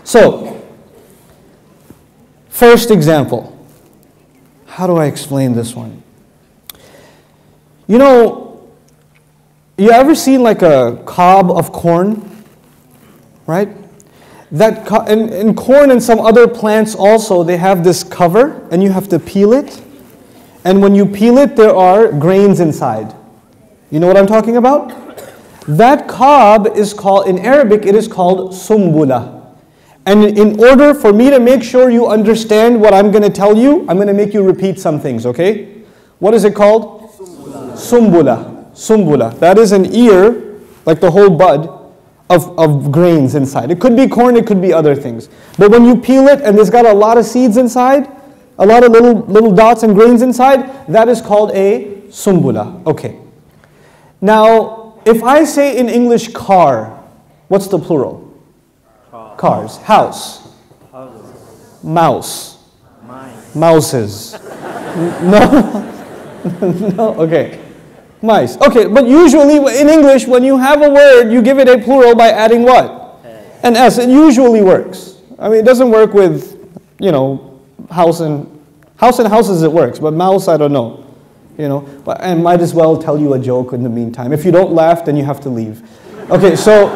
So, first example. How do I explain this one? You know, you ever seen like a cob of corn? Right? That in corn and some other plants also, they have this cover and you have to peel it. And when you peel it, there are grains inside. You know what I'm talking about? That cob is called, in Arabic, it is called sumbula. And in order for me to make sure you understand what I'm going to tell you, I'm going to make you repeat some things, okay? What is it called? Sumbula. Sumbula. That is an ear, like the whole bud, of grains inside. It could be corn, it could be other things. But when you peel it and it's got a lot of seeds inside, a lot of little dots and grains inside, that is called a sumbula. Okay. Now, if I say in English car, what's the plural? Cars. House. Mouse. Mouses. No? No? Okay. Mice. Okay, but usually in English, when you have a word, you give it a plural by adding what? An S. It usually works. I mean, it doesn't work with, you know, house and houses it works, but mouse, I don't know. You know, but I might as well tell you a joke in the meantime. If you don't laugh, then you have to leave. Okay, so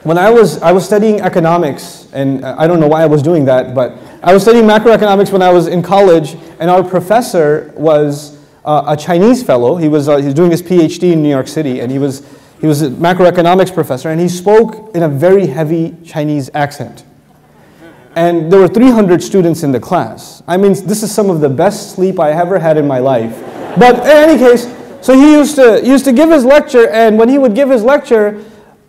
when I was studying economics, and I don't know why I was doing that, but I was studying macroeconomics when I was in college, and our professor was a Chinese fellow. He was doing his PhD in New York City, and he was a macroeconomics professor, and he spoke in a very heavy Chinese accent. And there were 300 students in the class. I mean, this is some of the best sleep I ever had in my life. But in any case, so he used to give his lecture, and when he would give his lecture,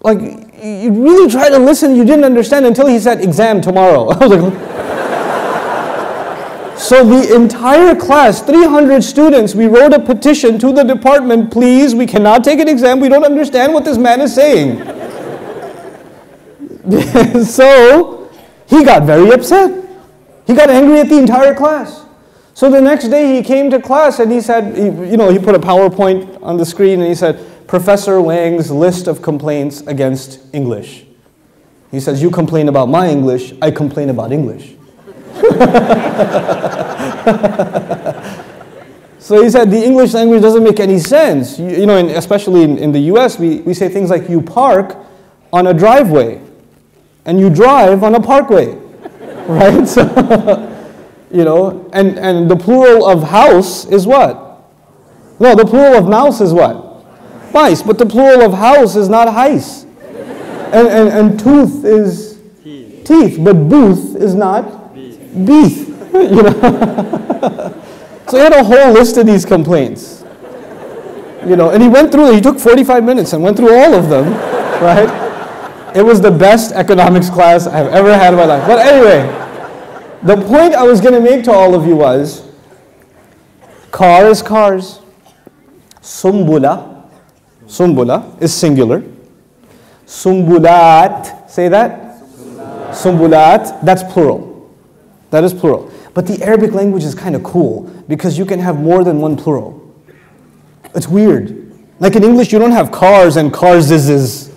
like, you really try to listen, you didn't understand until he said, exam tomorrow. I was like, so the entire class, 300 students, we wrote a petition to the department, please, we cannot take an exam, we don't understand what this man is saying. So, he got very upset. He got angry at the entire class. So the next day he came to class and he said, he put a PowerPoint on the screen and he said, Professor Wang's list of complaints against English. He says, you complain about my English, I complain about English. So he said, the English language doesn't make any sense. And especially in the US, we say things like you park on a driveway and you drive on a parkway, right? So, and the plural of house is what? No, the plural of mouse is what? Mice, but the plural of house is not heis. And tooth is teeth, but booth is not beef. So he had a whole list of these complaints. And he took 45 minutes and went through all of them, right? It was the best economics class I've ever had in my life. But anyway, the point I was going to make to all of you was, car is cars. Sumbula is singular. Sumbulat, say that? Sumbulat, that's plural. That is plural. But the Arabic language is kind of cool because you can have more than one plural. It's weird. Like in English, you don't have cars and carses.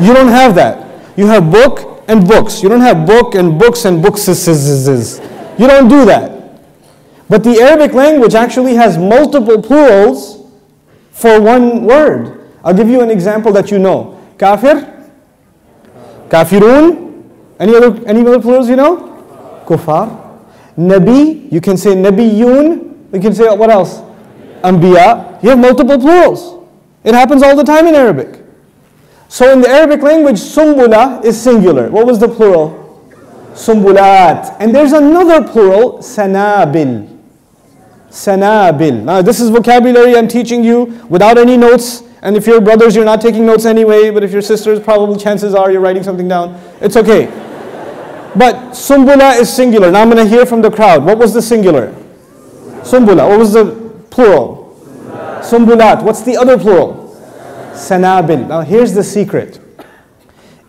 You don't have that. You have book and books. You don't have book and books and books. You don't do that. But the Arabic language actually has multiple plurals for one word. I'll give you an example that you know. Kafir, kafirun. Any other plurals you know? Kufar. Nabi, you can say nabiyun. You can say what else? Anbiya. You have multiple plurals. It happens all the time in Arabic. So in the Arabic language, sumbula is singular. What was the plural? Sumbulat. And there's another plural, sanabil. Sanabil. Now this is vocabulary I'm teaching you without any notes. And if you're brothers, you're not taking notes anyway. But if you're sisters, probably chances are you're writing something down. It's okay. But sumbula is singular. Now I'm going to hear from the crowd. What was the singular? Sumbula. What was the plural? Sumbulat. What's the other plural? Sanabil. Now here's the secret.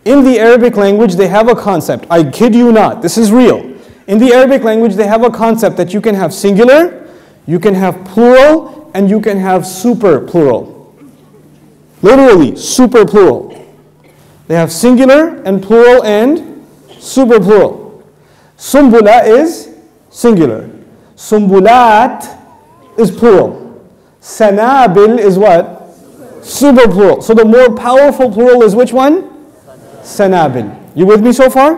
In the Arabic language, they have a concept. I kid you not. This is real. In the Arabic language, they have a concept that you can have singular, you can have plural, and you can have super plural. Literally, super plural. They have singular and plural and Super plural. Sumbula is singular. Sumbulat is plural. Sanabil is what? Super plural. So the more powerful plural is which one? Sanabil. You with me so far?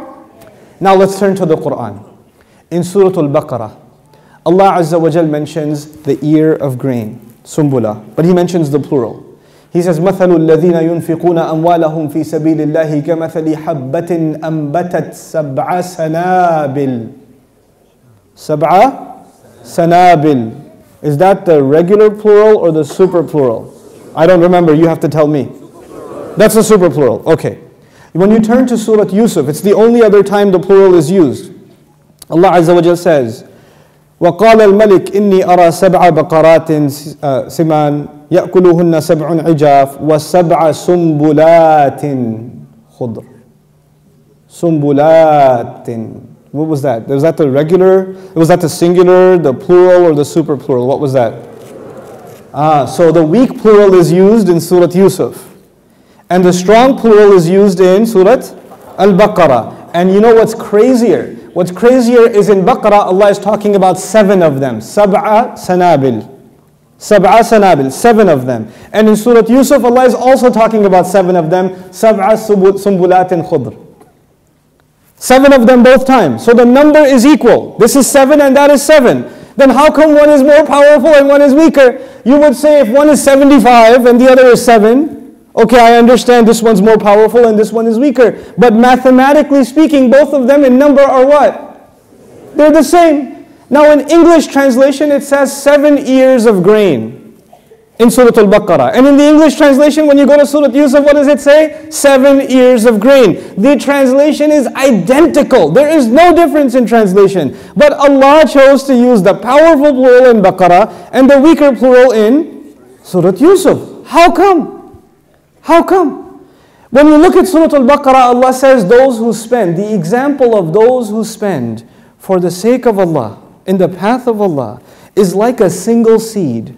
Now let's turn to the Quran. In Surah Al-Baqarah, Allah Azza wa Jal mentions the ear of grain, sumbula, but He mentions the plural. He says, مَثَلُ الَّذِينَ يُنْفِقُونَ أَمْوَالَهُمْ فِي سَبِيلِ اللَّهِ كَمَثَلِ حَبَّةٍ أَنْبَتَتْ سَبْعَ سَنَابِلٍ. Sab'a sanabil. Is that the regular plural or the super plural? I don't remember, you have to tell me. That's the super plural, okay. When you turn to Surah Yusuf, it's the only other time the plural is used. Allah Azza wa Jal says, وَقَالَ الْمَلِكِ إِنِّي أَرَى سَبْعَ بَقَرَاتٍ سِمَانٍ يَأْكُلُهُنَّ سَبْعٌ عِجَافٌ وَسَبْعَ سُنْبُلَاتٍ خُضْرٍ. Sumbulatin. What was that? Was that the regular? Was that the singular, the plural, or the super plural? What was that? So the weak plural is used in Surah Yusuf. And the strong plural is used in Surah Al-Baqarah. And you know what's crazier? What's crazier is in Baqarah, Allah is talking about 7 of them. Sab'a sanabil. Sab'a sanabil, 7 of them. And in Surah Yusuf, Allah is also talking about 7 of them. Sab'a sumbulatin khudr. 7 of them both times. So the number is equal. This is 7 and that is 7. Then how come one is more powerful and one is weaker? You would say if one is 75 and the other is 7, okay, I understand this one's more powerful and this one is weaker. But mathematically speaking, both of them in number are what? They're the same. Now in English translation, it says 7 ears of grain in Surah Al-Baqarah. And in the English translation, when you go to Surah Yusuf, what does it say? 7 ears of grain. The translation is identical. There is no difference in translation. But Allah chose to use the powerful plural in Baqarah and the weaker plural in Surah Yusuf. How come? How come? When you look at Surah Al-Baqarah, Allah says those who spend, the example of those who spend for the sake of Allah, in the path of Allah, is like a single seed.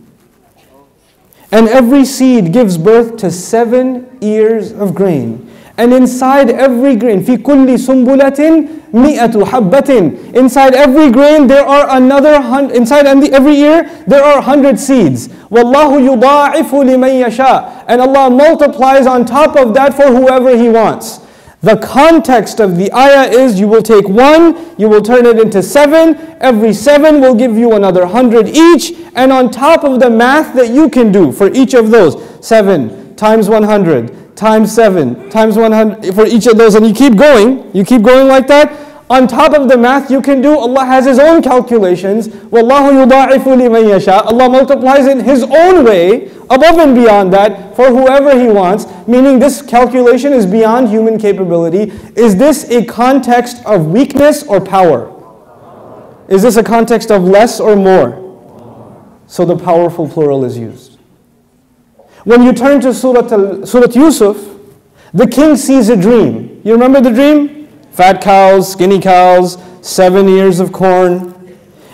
And every seed gives birth to 7 ears of grain. And inside every grain, في كل سنبلة مئة حبة. Inside every grain there are another 100. Inside every ear there are 100 seeds. وَاللَّهُ يُضَاعِفُ لِمَنْ يَشَاءُ. And Allah multiplies on top of that for whoever He wants. The context of the ayah is you will take 1, you will turn it into 7, every 7 will give you another 100 each, and on top of the math that you can do for each of those, 7 times 100 times 7 times 100 for each of those, and you keep going like that. On top of the math you can do, Allah has His own calculations. وَاللَّهُ يُضَاعِفُ لِمَنْ يَشَاءُ. Allah multiplies it His own way, above and beyond that, for whoever He wants. Meaning this calculation is beyond human capability. Is this a context of weakness or power? Is this a context of less or more? So the powerful plural is used. When you turn to Surah Yusuf, the king sees a dream. You remember the dream? Fat cows, skinny cows, 7 ears of corn.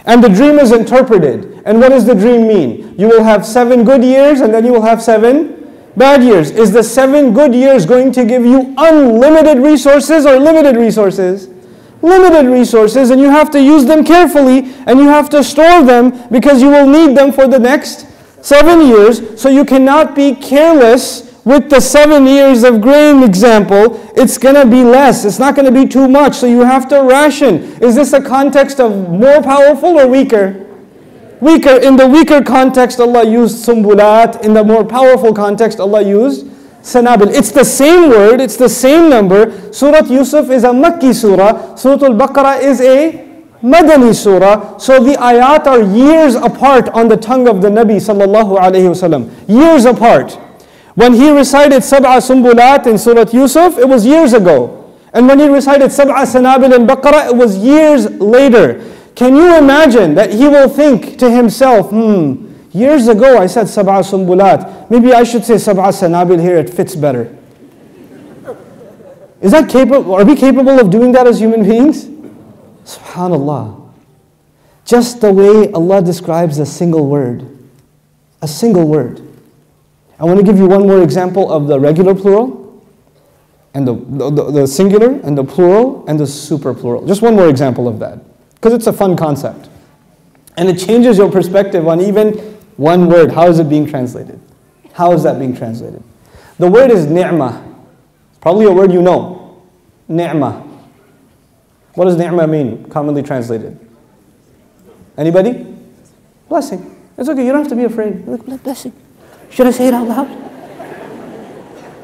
And the dream is interpreted. And what does the dream mean? You will have 7 good years and then you will have 7 bad years. Is the 7 good years going to give you unlimited resources or limited resources? Limited resources, and you have to use them carefully and you have to store them because you will need them for the next 7 years. So you cannot be careless with the 7 years of grain example. It's going to be less. It's not going to be too much. So you have to ration. Is this a context of more powerful or weaker? Weaker. In the weaker context, Allah used sumbulat. In the more powerful context, Allah used sanabil. It's the same word. It's the same number. Surah Yusuf is a Makki surah. Surah Al-Baqarah is a Madani surah. So the ayat are years apart on the tongue of the Nabi sallallahu alayhi wasallam. Years apart. When he recited Sab'a Sumbulat in Surah Yusuf, it was years ago. And when he recited Sab'a Sanabil in Baqarah, it was years later. Can you imagine that he will think to himself, years ago I said Sab'a Sumbulat. Maybe I should say Sab'a Sanabil here, it fits better. Is that capable? Are we capable of doing that as human beings? SubhanAllah. Just the way Allah describes a single word. A single word. I want to give you one more example of the regular plural. and the singular, and the plural, and the super plural. Just one more example of that, because it's a fun concept. And it changes your perspective on even one word. How is it being translated? How is that being translated? The word is ni'mah. It's probably a word you know. Ni'mah. What does ni'mah mean, commonly translated? Anybody? Blessing. It's okay, you don't have to be afraid. Look, blessing. Should I say it out loud?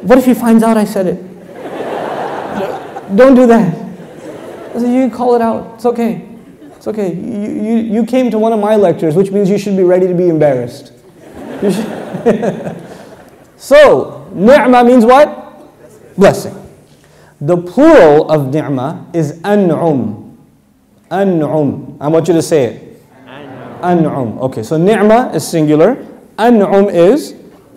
What if he finds out I said it? Don't do that. I said, you call it out. It's okay. It's okay. You came to one of my lectures, which means you should be ready to be embarrassed. So, ni'mah means what? Blessing. The plural of ni'mah is an'um. An'um. I want you to say it. An'um. Okay, so ni'mah is singular. An'um is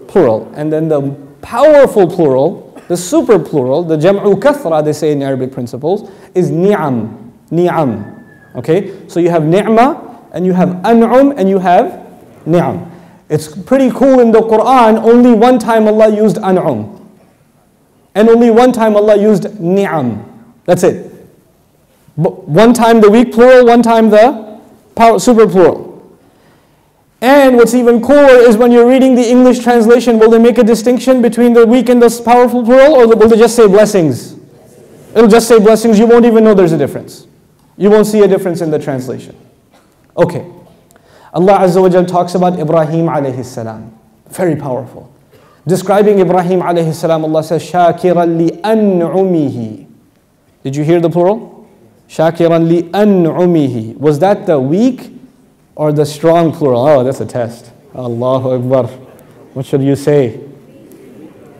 plural. And then the powerful plural, the super plural, the jam'u kathra, they say in Arabic principles, is ni'am. Ni'am. Okay, so you have ni'mah, and you have an'um, and you have ni'am. It's pretty cool in the Quran, only one time Allah used an'um. And only one time Allah used ni'am. That's it. One time the weak plural, one time the super plural. And what's even cooler is when you're reading the English translation, will they make a distinction between the weak and the powerful plural, or will they just say blessings? It'll just say blessings, you won't even know there's a difference. You won't see a difference in the translation. Okay. Allah Azza wa Jal talks about Ibrahim alayhi salam. Very powerful. Describing Ibrahim alayhi salam, Allah says, Shakiran li an'umihi. Did you hear the plural? Shakiran li an'umihi. Was that the weak or the strong plural? Oh, that's a test. Allahu Akbar. What should you say?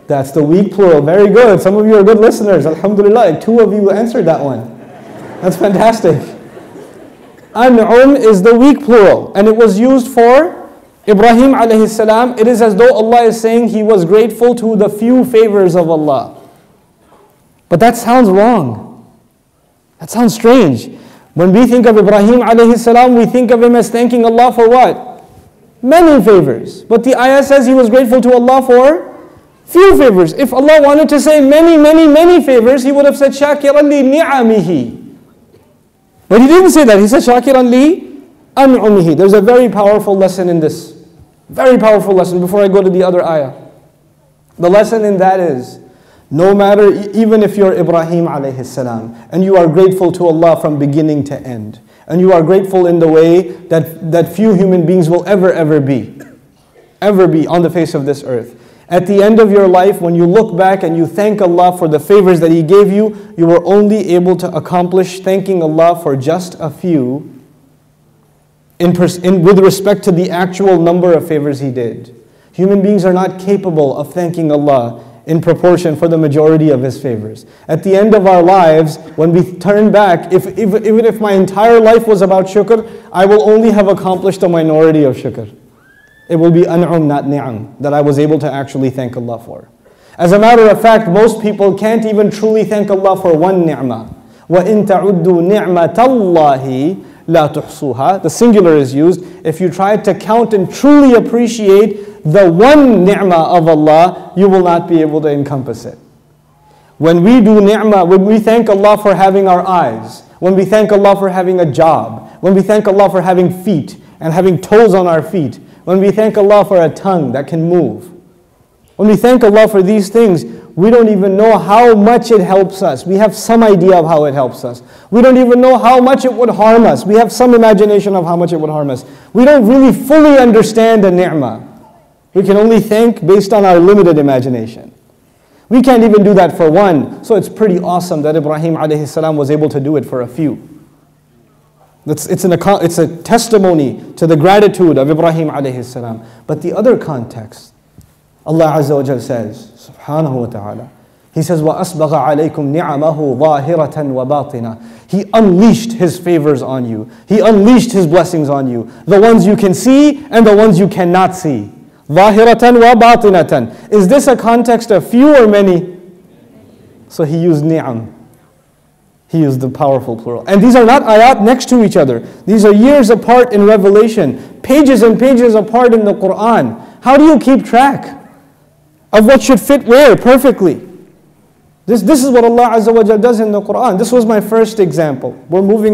That's the weak plural. Very good. Some of you are good listeners. Alhamdulillah. 2 of you answered that one. That's fantastic. An'um is the weak plural, and it was used for Ibrahim alayhi salam. It is as though Allah is saying he was grateful to the few favors of Allah. But that sounds wrong. That sounds strange. When we think of Ibrahim alayhi salam, we think of him as thanking Allah for what? Many favors. But the ayah says he was grateful to Allah for few favors. If Allah wanted to say many, many, many favors, He would have said shakiran li ni'amihi. But He didn't say that. He said shakiran li an'umihi. There's a very powerful lesson in this. Very powerful lesson before I go to the other ayah. The lesson in that is, no matter, even if you're Ibrahim alayhi salam, and you are grateful to Allah from beginning to end, and you are grateful in the way that few human beings will ever be on the face of this earth. At the end of your life, when you look back and you thank Allah for the favors that He gave you, you were only able to accomplish thanking Allah for just a few with respect to the actual number of favors He did. Human beings are not capable of thanking Allah in proportion for the majority of His favors. At the end of our lives, when we turn back, even if my entire life was about shukr, I will only have accomplished a minority of shukr. It will be an'um, not ni'am, that I was able to actually thank Allah for. As a matter of fact, most people can't even truly thank Allah for one ni'mah. وَإِن تَعُدُّوا نِعْمَةَ اللَّهِ لَا تُحْصُوهَا. The singular is used. If you try to count and truly appreciate the one ni'mah of Allah, you will not be able to encompass it. When we do ni'mah, when we thank Allah for having our eyes, when we thank Allah for having a job, when we thank Allah for having feet and having toes on our feet, when we thank Allah for a tongue that can move, when we thank Allah for these things, we don't even know how much it helps us. We have some idea of how it helps us. We don't even know how much it would harm us. We have some imagination of how much it would harm us. We don't really fully understand the ni'mah. We can only thank based on our limited imagination. We can't even do that for one. So it's pretty awesome that Ibrahim alayhi salam was able to do it for a few. It's a testimony to the gratitude of Ibrahim alayhi salam. But the other context, Allah Azza wa Jal says, subhanahu wa ta'ala, He says, وَأَسْبَغَ عَلَيْكُمْ نِعَمَهُ ظَاهِرَةً وَبَاطِنًا. He unleashed His favors on you. He unleashed His blessings on you. The ones you can see and the ones you cannot see. ظَاهِرَةً وَبَاطِنَةً. Is this a context of few or many? So He used ni'am. He used the powerful plural. And these are not ayat next to each other. These are years apart in Revelation. Pages and pages apart in the Quran. How do you keep track of what should fit where perfectly? This is what Allah Azza wa Jal does in the Quran. This was my first example. We're moving